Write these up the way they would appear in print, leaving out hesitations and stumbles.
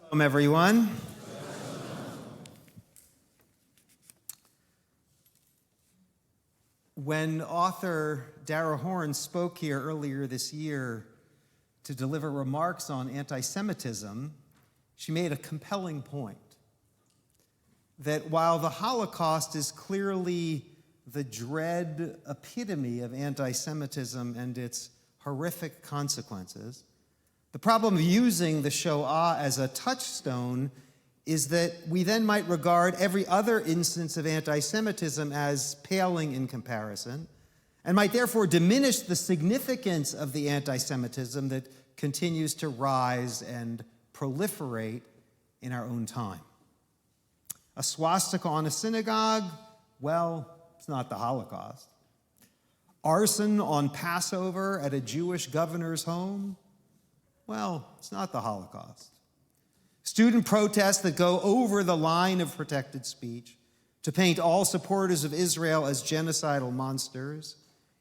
Welcome, everyone. When author Dara Horn spoke here earlier this year to deliver remarks on anti-Semitism, she made a compelling point that while the Holocaust is clearly the dread epitome of anti-Semitism and its horrific consequences, the problem of using the Shoah as a touchstone is that we then might regard every other instance of anti-Semitism as paling in comparison, and might therefore diminish the significance of the anti-Semitism that continues to rise and proliferate in our own time. A swastika on a synagogue? Well, it's not the Holocaust. Arson on Passover at a Jewish governor's home? Well, it's not the Holocaust. Student protests that go over the line of protected speech to paint all supporters of Israel as genocidal monsters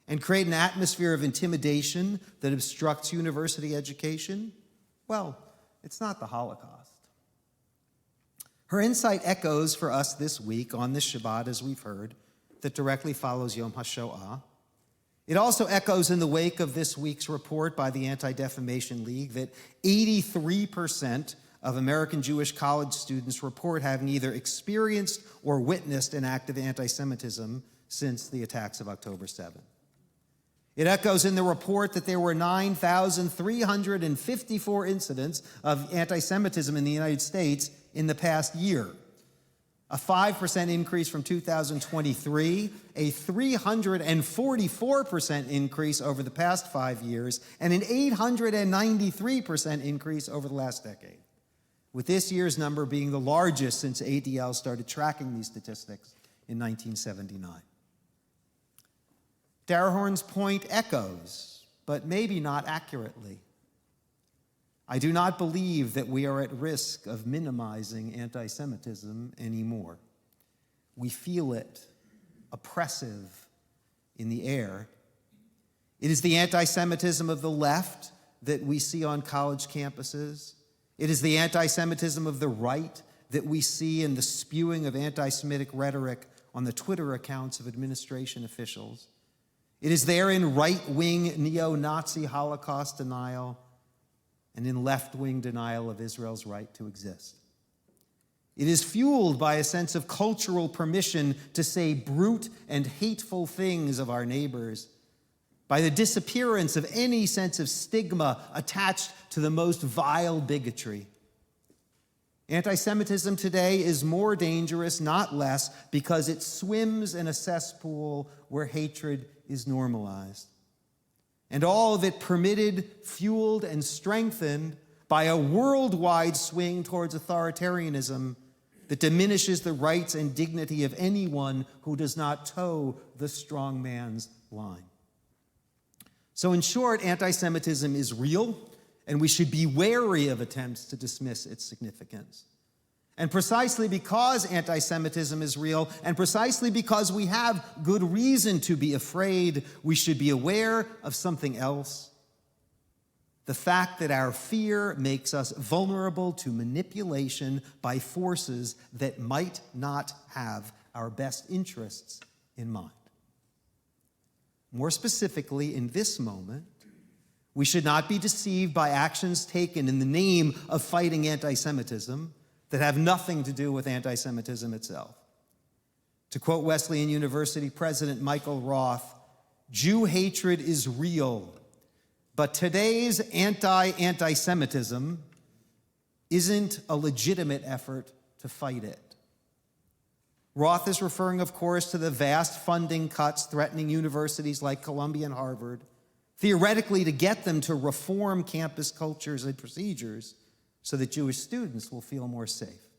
and create an atmosphere of intimidation that obstructs university education? Well, it's not the Holocaust. Her insight echoes for us this week on this Shabbat, as we've heard, that directly follows Yom HaShoah. It also echoes in the wake of this week's report by the Anti-Defamation League that 83% of American Jewish college students report having either experienced or witnessed an act of anti-Semitism since the attacks of October 7th. It echoes in the report that there were 9,354 incidents of anti-Semitism in the United States in the past year, a 5% increase from 2023, a 344% increase over the past 5 years, and an 893% increase over the last decade, with this year's number being the largest since ADL started tracking these statistics in 1979. Dara Horn's point echoes, but maybe not accurately. I do not believe that we are at risk of minimizing anti-Semitism anymore. We feel it, oppressive, in the air. It is the anti-Semitism of the left that we see on college campuses. It is the anti-Semitism of the right that we see in the spewing of anti-Semitic rhetoric on the Twitter accounts of administration officials. It is there in right-wing neo-Nazi Holocaust denial and in left-wing denial of Israel's right to exist. It is fueled by a sense of cultural permission to say brute and hateful things of our neighbors, by the disappearance of any sense of stigma attached to the most vile bigotry. Anti-Semitism today is more dangerous, not less, because it swims in a cesspool where hatred is normalized. And all of it permitted, fueled, and strengthened by a worldwide swing towards authoritarianism that diminishes the rights and dignity of anyone who does not toe the strong man's line. So in short, anti-Semitism is real, and we should be wary of attempts to dismiss its significance. And precisely because anti-Semitism is real, and precisely because we have good reason to be afraid, we should be aware of something else. The fact that our fear makes us vulnerable to manipulation by forces that might not have our best interests in mind. More specifically, in this moment, we should not be deceived by actions taken in the name of fighting anti-Semitism that have nothing to do with anti-Semitism itself. To quote Wesleyan University President Michael Roth, "Jew hatred is real, but today's anti-Semitism isn't a legitimate effort to fight it." Roth is referring, of course, to the vast funding cuts threatening universities like Columbia and Harvard, theoretically to get them to reform campus cultures and procedures so that Jewish students will feel more safe.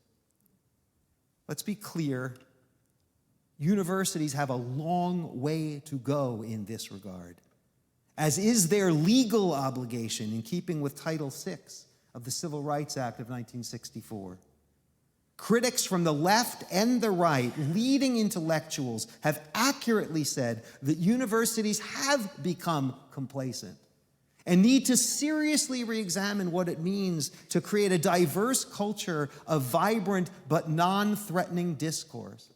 Let's be clear, universities have a long way to go in this regard, as is their legal obligation in keeping with Title VI of the Civil Rights Act of 1964. Critics from the left and the right, leading intellectuals, have accurately said that universities have become complacent and need to seriously re-examine what it means to create a diverse culture of vibrant but non-threatening discourse.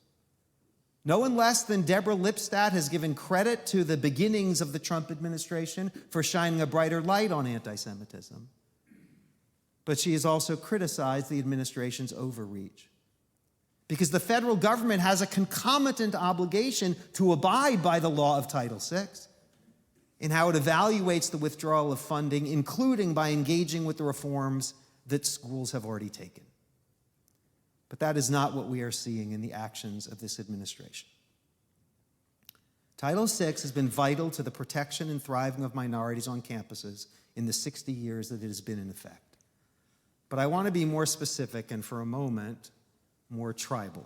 No one less than Deborah Lipstadt has given credit to the beginnings of the Trump administration for shining a brighter light on anti-Semitism. But she has also criticized the administration's overreach, because the federal government has a concomitant obligation to abide by the law of Title VI in how it evaluates the withdrawal of funding, including by engaging with the reforms that schools have already taken. But that is not what we are seeing in the actions of this administration. Title VI has been vital to the protection and thriving of minorities on campuses in the 60 years that it has been in effect. But I want to be more specific and, for a moment, more tribal.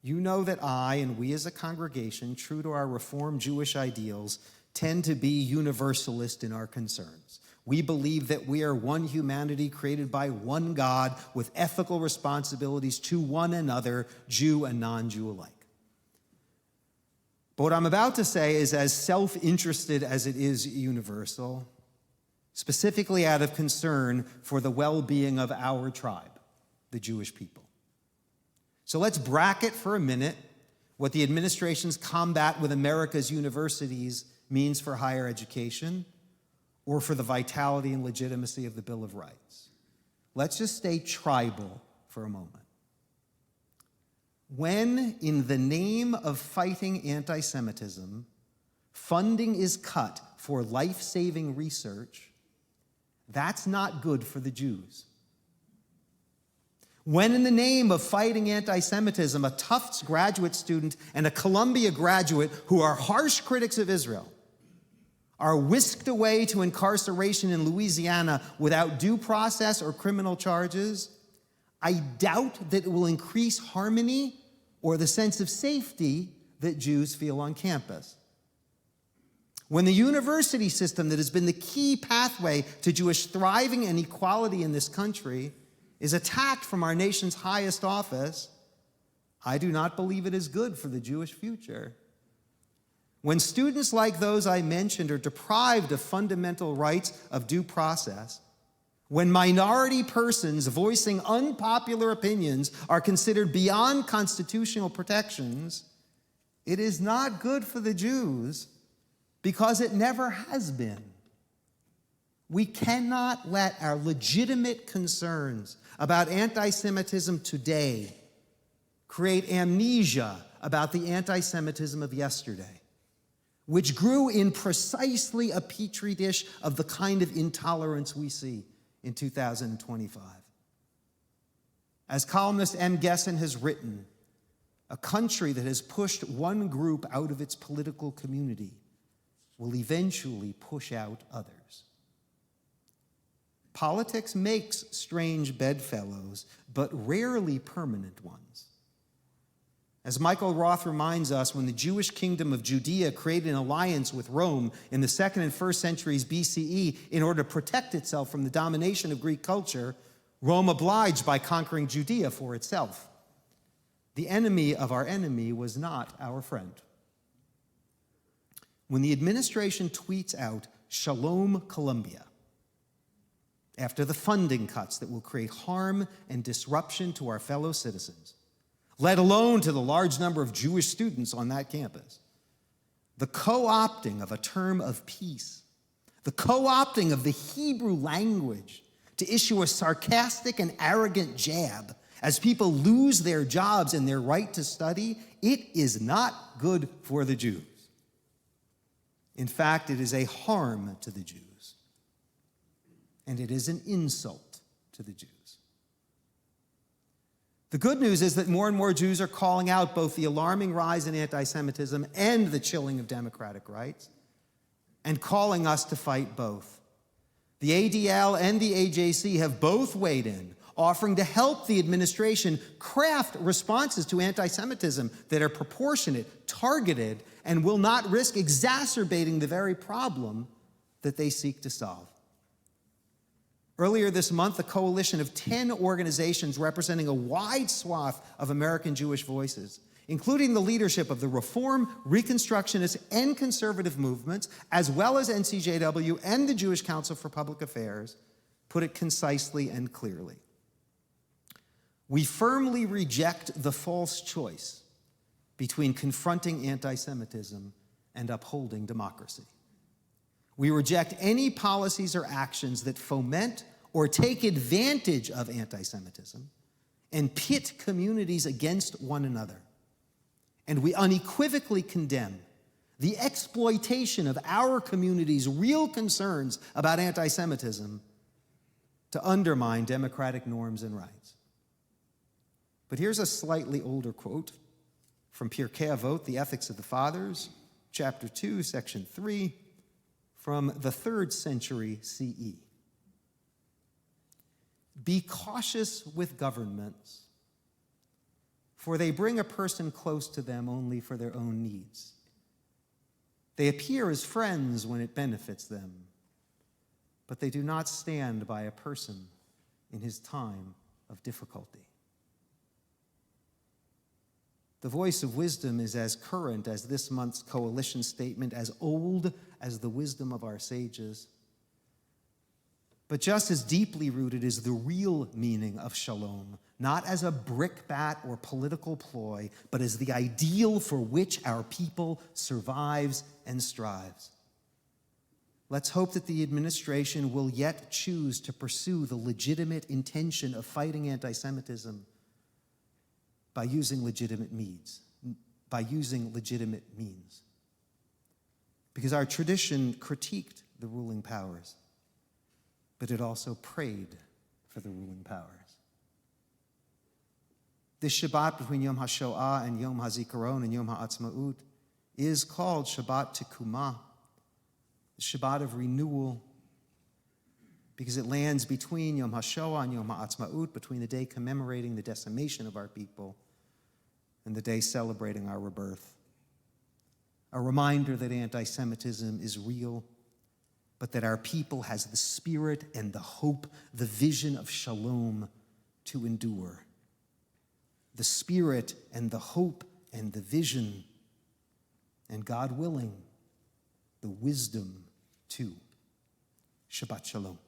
You know that I and we as a congregation, true to our Reformed Jewish ideals, tend to be universalist in our concerns. We believe that we are one humanity created by one God with ethical responsibilities to one another, Jew and non-Jew alike. But what I'm about to say is as self-interested as it is universal, specifically out of concern for the well-being of our tribe, the Jewish people. So let's bracket for a minute what the administration's combat with America's universities means for higher education or for the vitality and legitimacy of the Bill of Rights. Let's just stay tribal for a moment. When, in the name of fighting anti-Semitism, funding is cut for life-saving research, that's not good for the Jews. When, in the name of fighting anti-Semitism, a Tufts graduate student and a Columbia graduate who are harsh critics of Israel are whisked away to incarceration in Louisiana without due process or criminal charges, I doubt that it will increase harmony or the sense of safety that Jews feel on campus. When the university system that has been the key pathway to Jewish thriving and equality in this country is attacked from our nation's highest office, I do not believe it is good for the Jewish future. When students like those I mentioned are deprived of fundamental rights of due process, when minority persons voicing unpopular opinions are considered beyond constitutional protections, it is not good for the Jews because it never has been. We cannot let our legitimate concerns about anti-Semitism today create amnesia about the anti-Semitism of yesterday, which grew in precisely a petri dish of the kind of intolerance we see in 2025. As columnist M. Gessen has written, a country that has pushed one group out of its political community will eventually push out others. Politics makes strange bedfellows, but rarely permanent ones. As Michael Roth reminds us, when the Jewish kingdom of Judea created an alliance with Rome in the 2nd and 1st centuries BCE in order to protect itself from the domination of Greek culture, Rome obliged by conquering Judea for itself. The enemy of our enemy was not our friend. When the administration tweets out, "Shalom Columbia," after the funding cuts that will create harm and disruption to our fellow citizens, let alone to the large number of Jewish students on that campus, the co-opting of a term of peace, the co-opting of the Hebrew language to issue a sarcastic and arrogant jab as people lose their jobs and their right to study, it is not good for the Jews. In fact, it is a harm to the Jews, and it is an insult to the Jews. The good news is that more and more Jews are calling out both the alarming rise in anti-Semitism and the chilling of democratic rights, and calling us to fight both. The ADL and the AJC have both weighed in, offering to help the administration craft responses to anti-Semitism that are proportionate, targeted, and will not risk exacerbating the very problem that they seek to solve. Earlier this month, a coalition of 10 organizations representing a wide swath of American Jewish voices including the leadership of the Reform, Reconstructionist, and conservative movements, as well as NCJW and the Jewish Council for Public Affairs, put it concisely and clearly. We firmly reject the false choice between confronting anti-Semitism and upholding democracy. We reject any policies or actions that foment or take advantage of anti-Semitism and pit communities against one another. And we unequivocally condemn the exploitation of our community's real concerns about anti-Semitism to undermine democratic norms and rights. But here's a slightly older quote from Pirkei Avot, The Ethics of the Fathers, chapter 2, section 3, from the 3rd century CE. Be cautious with governments, for they bring a person close to them only for their own needs. They appear as friends when it benefits them, but they do not stand by a person in his time of difficulty. The voice of wisdom is as current as this month's coalition statement, as old as the wisdom of our sages. But just as deeply rooted is the real meaning of shalom, not as a brickbat or political ploy, but as the ideal for which our people survives and strives. Let's hope that the administration will yet choose to pursue the legitimate intention of fighting anti-Semitism by using legitimate means. Because our tradition critiqued the ruling powers, but it also prayed for the ruling powers. This Shabbat between Yom HaShoah and Yom HaZikaron and Yom HaAtzmaut is called Shabbat Tekumah, the Shabbat of renewal, because it lands between Yom HaShoah and Yom HaAtzmaut, between the day commemorating the decimation of our people and the day celebrating our rebirth. A reminder that anti-Semitism is real, but that our people has the spirit and the hope, the vision of shalom to endure. The spirit and the hope and the vision, and God willing, the wisdom too. Shabbat Shalom.